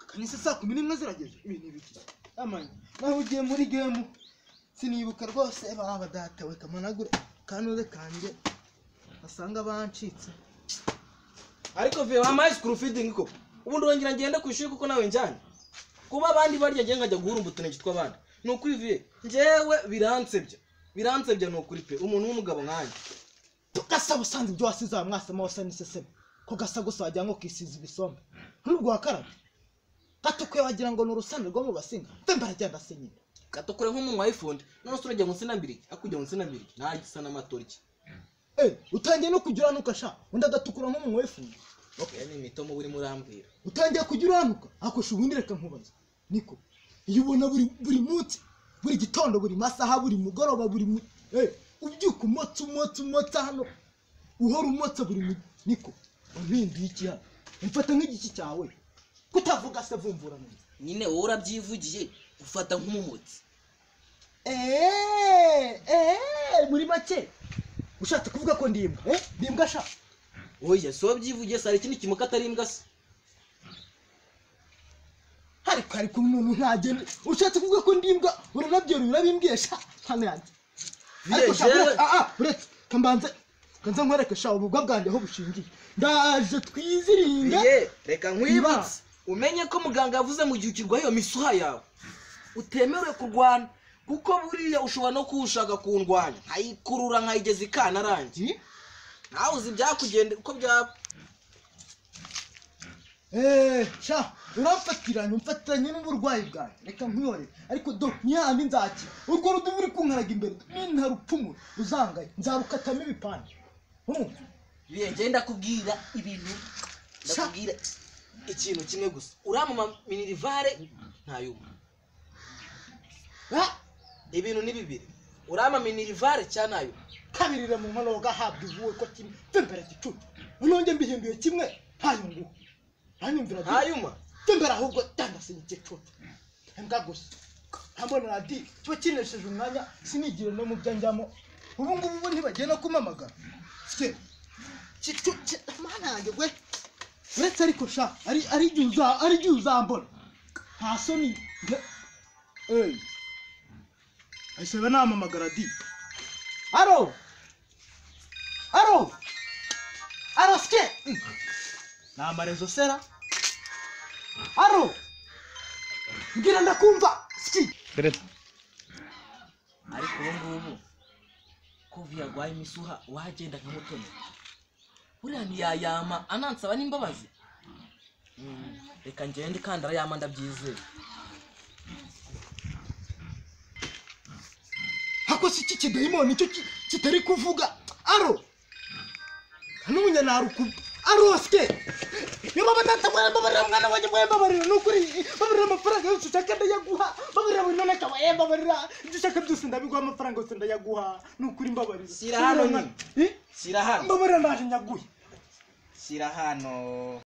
kanisa saa 11 zirageze ibi ni biki amanya naho ugiye muri game sinibuka rwose baba datawe kamanagure kanuze kanjye asanga bancitse ariko ve wamaye school feeding ko ubundi wongera ngende kwishuri kuko nawe njyanye kuba abandi barya ngiye nkajya guhurumba utunege tw'abandi nukuri vie njewe biransebya nukuri pe umuntu w'umugabo nkanye tugasaba usanze ibyo wasiza mwasama wose niseseme ko gasa gusa wajya ngo kisiza ibisombe nubwo wakarabye gatukwe wagira ngo n'urusande rwo mu basinga mbara agenda senyine gatukure nk'umuntu wayifunde none surajya ngo sinambiriki akujya ngo sinambiriki nagisa n'amatoriki utangiye no kugira nuka sha undi agatukura nk'umuntu wayifunde okay ni mitomo buri murambwira utangiye kugira nuka akosha ubundi reka nkubaza niko iyo ubona buri munsi buri gitondo buri masaha buri mugoroba buri ubyuka umotsa hano uhora umotsa buri niko umpinduye iki hano mfata nk'igiki cyawe kutavuga se vumvura nyine wowe urabyivugiye ufata nk'umumotsi muri make ushatse kuvuga ko ndimbwa ndimbwa sha oya so byivugiye sari ikindi kimuka atari imbwa se ariko umuntu ntagende ushatse kuvuga ko ndimbwa uranabyero urabimbwiye sha hano yanjye uretse kambanze kanza nkwereke sha ubugwa bwanjye aho bushingiye ndaje twiziringa reka nkwibutse umenye ko muganga yavuze mu gihe ukirwaye iyo misuha yawe utemerewe kurwana kuko buriya ushobora no kushaka kundwanya nkayikurura nkayigeza ikana arangiye nawe uzi byakugenda uko byaba sha uramfatiranye n'uburwayi bwawe reka nkwiyore ariko do nyandi nzaki urwo rudubu uri kunkaraga imbere nintarupfumura uzangaye nzarukatamo ibipande ngenda kubwira ibintu ndakubwira ikintu kimwe gusa uramama minirivare ntayuma ibintu ni bibiri urama minirivare cyanayo kabirire mu nkono gahabwa ivuwe ko kimwe tembera gicucu unonge mbihinduye kimwe hayungu hanyumvira hayuma tembera ahubwo tandase igicucu mbwa gusa hambona radi cyo kinesheje umwanya sinigire no mu byanjyamo ubu ngubu ntibagenda kumamagara se gicucu manange gwe uretse ariko sha ari uzambona nta soni ayisaba namamagara di aro ske namarezo sera aro ngira ndakumva ski ariko ubu ngubu ko vyagwaye imisuha wagenda nka mutoni uriya ntiyayama anansaba n'imbabazi reka ngende kandi arayama ndabyizeye hako si iki dayimoni cyo kitari kuvuga aro kanumunya naruku aro ske niba batata babarira mwana wanjye babarira nukuri babarira amafaranga yose ushaka ndayaguha babarira buri none kawa babarira dushaka byose ndabiguha amafaranga yose ndayaguha nukuri mbabarira sira hano nyine sira hano babarira ndaje nyaguye sira hano